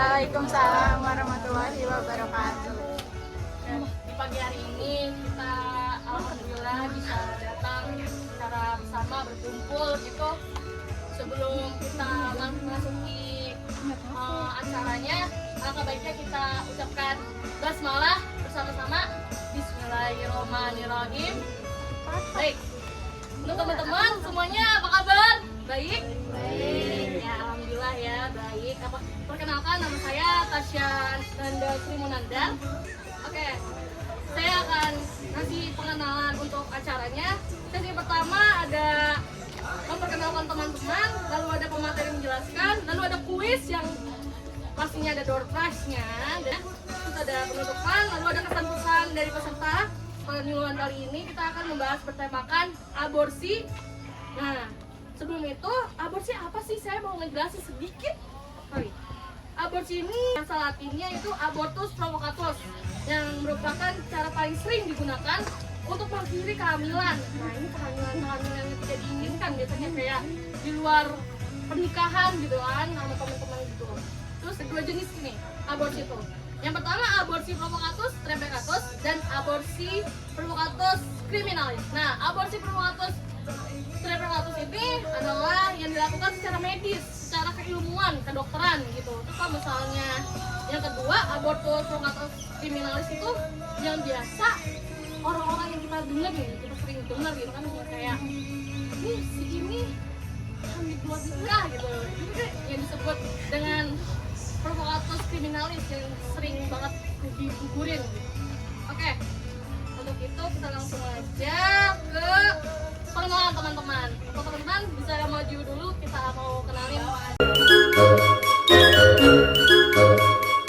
Waalaikumsalam warahmatullahi wabarakatuh. Dan di pagi hari ini kita alhamdulillah bisa datang secara bersama berkumpul gitu. Sebelum kita memasuki acaranya, alangkah baiknya kita ucapkan basmalah bersama-sama. Bismillahirrahmanirrahim. Baik, untuk teman-teman semuanya apa kabar? Baik? Baik. Ya, alhamdulillah ya, baik. Perkenalkan, nama saya Tasya Nanda Sri Munandar. Oke, saya akan ngasih pengenalan untuk acaranya. Sesi pertama ada memperkenalkan teman-teman, lalu ada pemateri menjelaskan, lalu ada kuis yang pastinya ada door prize-nya, dan terus ada penutupan, lalu ada kesan-pesan dari peserta. Penyuluhan kali ini kita akan membahas bertemakan aborsi. Nah, sebelum itu, aborsi apa sih? Saya mau ngejelasin sedikit. Aborsi ini bahasa latinnya itu abortus provocatus, yang merupakan cara paling sering digunakan untuk mengakhiri kehamilan. Nah, ini kehamilan yang tidak diinginkan, biasanya kayak di luar pernikahan gitu kan, sama teman-teman gitu. Terus dua jenis ini aborsi itu. Yang pertama aborsi provocatus trempecatus dan aborsi provocatus criminalis. Nah, aborsi provocatus trempecatus ini adalah yang dilakukan secara medis, secara keilmuan, kedokteran gitu. Terus kalau misalnya yang kedua abortus provocatus criminalis itu yang biasa orang-orang yang kita dengar nih, kita sering dengar gitu kan, kayak ini hamil dua nikah gitu. Ini yang disebut dengan provocatus criminalis yang sering banget digugurin. Oke, untuk itu kita langsung aja ke pengenalan teman-teman. Untuk teman-teman bisa maju dulu, kita mau kenalin.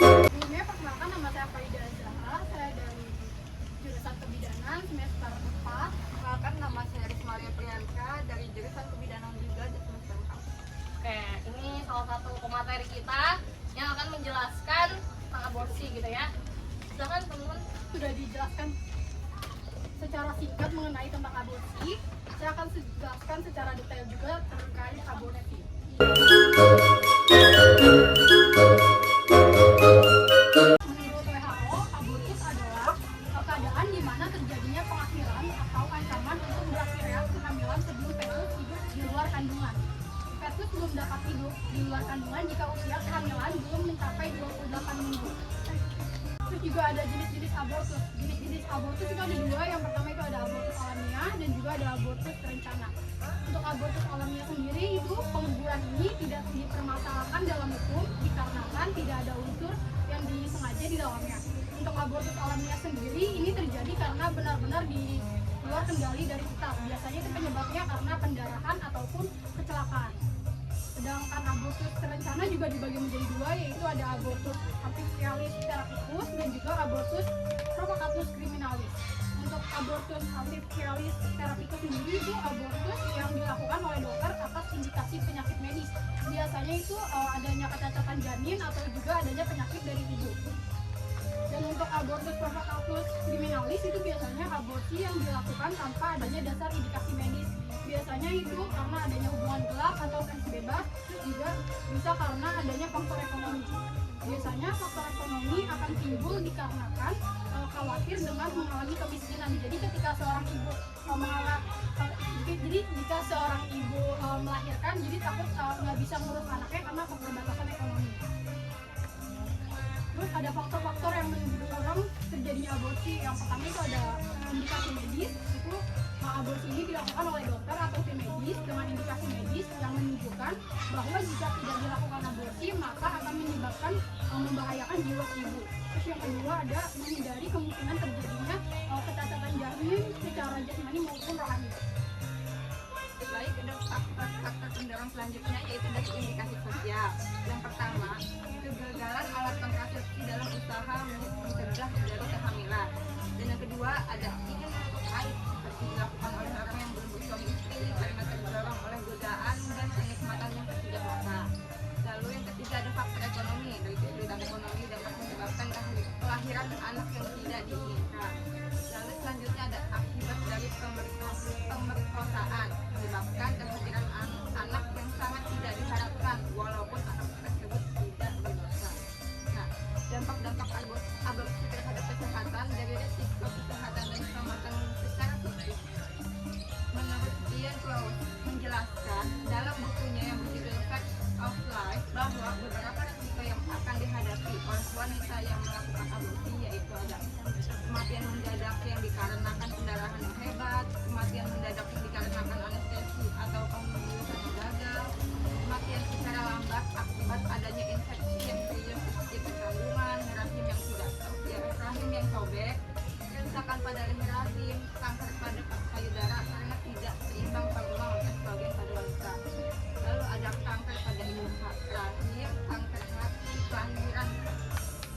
Sebelumnya perkenalkan, nama saya Farida Zahra, saya dari jurusan kebidanan semester 4. Perkenalkan, nama saya Rizmalia Priyanka dari jurusan kebidanan juga di semester 4. Oke, ini salah satu pemateri kita yang akan menjelaskan tentang aborsi gitu ya. Silakan teman-teman. Sudah dijelaskan secara singkat mengenai tentang aborsi. Saya akan jelaskan secara detail juga terkait aborsi. Menurut WHO, abortus adalah keadaan di mana terjadinya pengakhiran atau ancaman untuk berakhirnya kehamilan sebelum fetus hidup di luar kandungan. Fetus belum dapat hidup di luar kandungan jika usia kehamilan belum mencapai 28 minggu. Terus juga ada jenis-jenis abortus. Jenis-jenis abortus itu ada dua. Yang pertama itu ada abortus alamiah dan juga ada abortus terencana. Untuk abortus alamiah sendiri itu penguburan ini tidak dipermasalahkan dalam hukum dikarenakan tidak ada unsur yang disengaja di dalamnya. Untuk abortus alamiah sendiri ini terjadi karena benar-benar di luar kendali dari kita. Biasanya itu penyebabnya karena pendarahan ataupun kecelakaan. Sedangkan abortus terencana juga dibagi menjadi dua, yaitu ada abortus artificialis therapicus dan juga abortus provocatus criminalis. Untuk abortus artificialis therapicus sendiri itu abortus yang dilakukan oleh dokter atas indikasi penyakit medis. Biasanya itu adanya kecacatan janin atau juga adanya penyakit dari ibu. Dan untuk abortus provocatus criminalis itu biasanya aborsi yang dilakukan tanpa adanya dasar indikasi medis. Biasanya itu karena adanya hubungan gelap atau seks bebas, juga bisa karena adanya faktor ekonomi. Biasanya faktor ekonomi akan timbul dikarenakan khawatir dengan mengalami kemiskinan. Jadi ketika seorang ibu melahirkan, jadi takut nggak bisa ngurus anaknya karena keterbatasan ekonomi. Terus ada faktor-faktor yang mendorong terjadinya aborsi. Yang pertama itu ada indikasi medis. Itu aborsi ini dilakukan oleh dokter atau tim medis dengan indikasi medis yang menunjukkan bahwa jika tidak dilakukan aborsi maka akan menyebabkan membahayakan jiwa ibu. Terus yang kedua ada menghindari kemungkinan terjadinya kecacatan janin secara jasmani maupun rohani. Baik, ada faktor pendorong selanjutnya yaitu dari indikasi sosial. Yang pertama, kegagalan alat kontrasepsi dalam usaha mencegah dari kehamilan. Dan yang kedua, ada ingin menutup aib seperti dilakukan oleh orang yang belum bersuami istri karena terdorong oleh godaan dan kenikmatan yang tidak mata. Lalu yang ketiga ada faktor ekonomi. Dari kesulitan ekonomi dapat menyebabkan kelahiran anak yang tidak diinginkan. Lalu selanjutnya ada akibat dari pemerkosaan menyebabkan kehadiran anak yang sangat tidak diharapkan walaupun anak tersebut tidak berdosa. aborsi, yaitu ada kematian mendadak yang dikarenakan pendarahan yang hebat, kematian mendadak yang dikarenakan anestesi atau pembiusan yang gagal, kematian secara lambat akibat adanya infeksi yang serius seperti kandungan, rahim yang sobek, kerusakan pada leher rahim, kanker pada payudara karena tidak seimbang hormon estrogen pada wanita. Lalu ada kanker pada hidung rahim, kanker hati,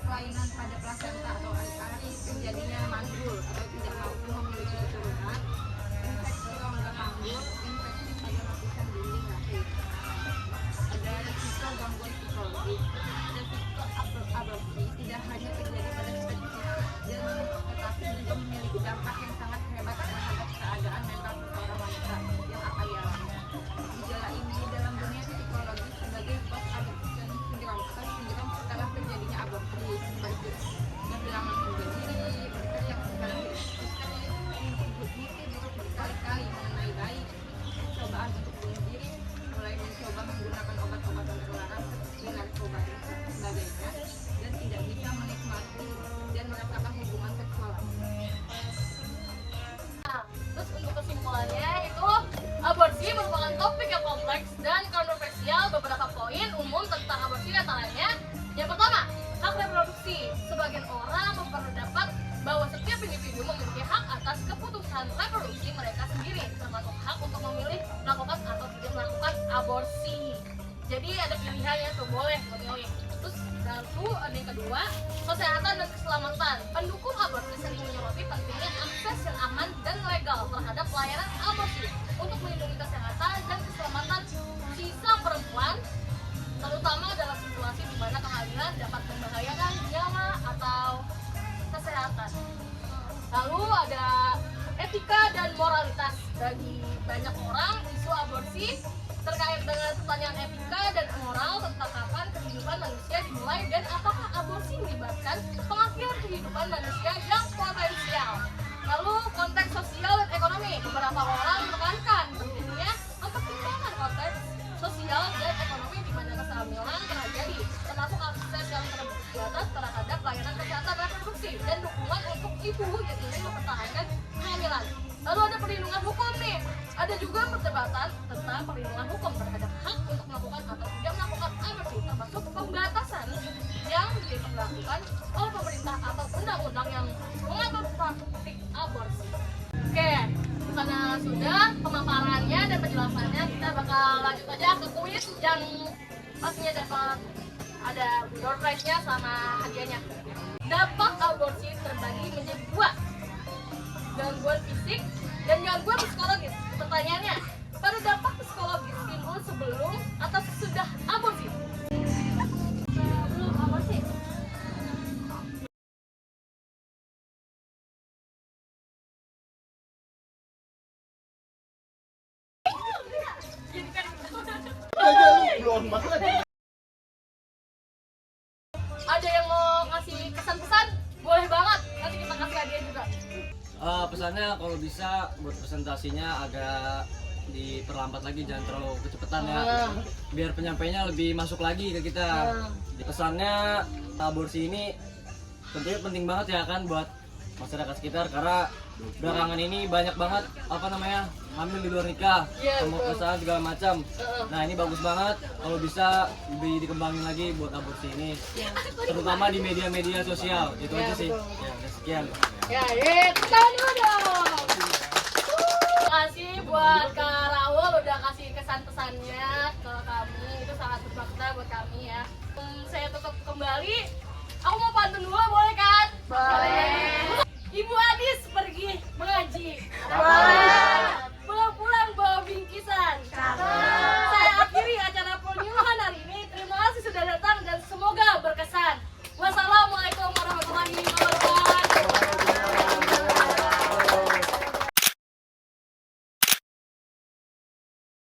kelainan pada plasenta atau ari-ari, terjadinya mandul atau tidak mampu memiliki keturunan, infeksi rongga mandul, infeksi pada lapisan dinding rahim. Ada risiko gangguan psikologis. Risiko aborsi tidak hanya terjadi pada spesifik tetapi juga memiliki dampak yang sangat hebat terhadap keadaan mental seorang wanita yang akan dialami. Gejala ini dalam dunia psikologis sebagai post-abortion syndrome atau sindrom setelah terjadinya aborsi, seperti kehilangan harga diri, berteriak sekarang histeris, mimpi buruk berkali-kali mengenai bayi, cobaan untuk bunuh diri, mulai mencoba menggunakan obat-obatan terlarang seperti narkoba dan sebagainya, dan tidak bisa menikmati dan merasakan hubungan seksual. Nah, terus untuk kesimpulannya itu aborsi merupakan topik yang kompleks dan kontroversial. Beberapa poin umum tentang aborsi antaranya: yang pertama, hak reproduksi. Sebagian orang memperpendapat bahwa setiap individu memiliki hak atas keputusan reproduksi mereka sendiri, termasuk hak untuk memilih melakukan atau tidak melakukan aborsi. Jadi ada pilihannya tuh, boleh memilih. Terus lalu ada yang kedua, kesehatan dan keselamatan. Pendukung aborsi sering menyoroti pentingnya akses yang aman dan legal terhadap pelayanan aborsi untuk melindungi kesehatan dan keselamatan si sang perempuan, terutama dalam situasi di mana kehamilan dapat membahayakan nyawa atau kesehatan. Lalu ada etika dan moralitas. Bagi banyak orang, isu aborsi terkait dengan pertanyaan etika dan moral tentang kapan kehidupan manusia dimulai dan apakah aborsi melibatkan pengakhiran kehidupan manusia yang potensial. Lalu konteks sosial dan ekonomi. Beberapa orang menekankan pentingnya mempertimbangkan konteks sosial dan ekonomi di mana kehamilan terjadi, termasuk akses yang terbatas terhadap layanan kesehatan reproduksi dan dukungan untuk ibu yang ingin mempertahankan kehamilan. Lalu ada perlindungan hukum nih. Ada juga perdebatan tentang perlindungan hukum terhadap hak untuk melakukan atau tidak melakukan aborsi, termasuk pembatasan yang diberlakukan oleh pemerintah atau undang-undang yang mengatur praktik aborsi. Oke, karena sudah pemaparannya dan penjelasannya, kita bakal lanjut aja ke kuis yang pastinya dapat ada door prize-nya sama hadiahnya. Dampak aborsi terbagi menjadi dua: gangguan fisik dan gangguan psikologis. Pertanyaannya, pada dampak psikologis timbul sebelum atau sesudah aborsi? Sebelum aborsi. Ada yang mau ngasih kesan-pesan? Boleh banget, nanti kita kasih hadiah juga. Pesannya kalau bisa buat presentasinya agak diperlambat lagi, jangan terlalu kecepatan ya, biar penyampainya lebih masuk lagi ke kita. Pesannya, aborsi ini tentunya penting banget ya kan buat masyarakat sekitar, karena belakangan ini banyak banget hamil di luar nikah, pemerkosaan segala macam. Nah ini bagus banget kalau bisa lebih dikembangin lagi buat aborsi ini, terutama di media-media sosial. Itu aja sih. Ya, sekian. Ya, tangan dulu dong. Terima kasih buat Kak Raul udah kasih kesan-pesannya ke kami, itu sangat bermakna buat kami ya. Saya tutup kembali. Aku mau pantun dulu, boleh kan?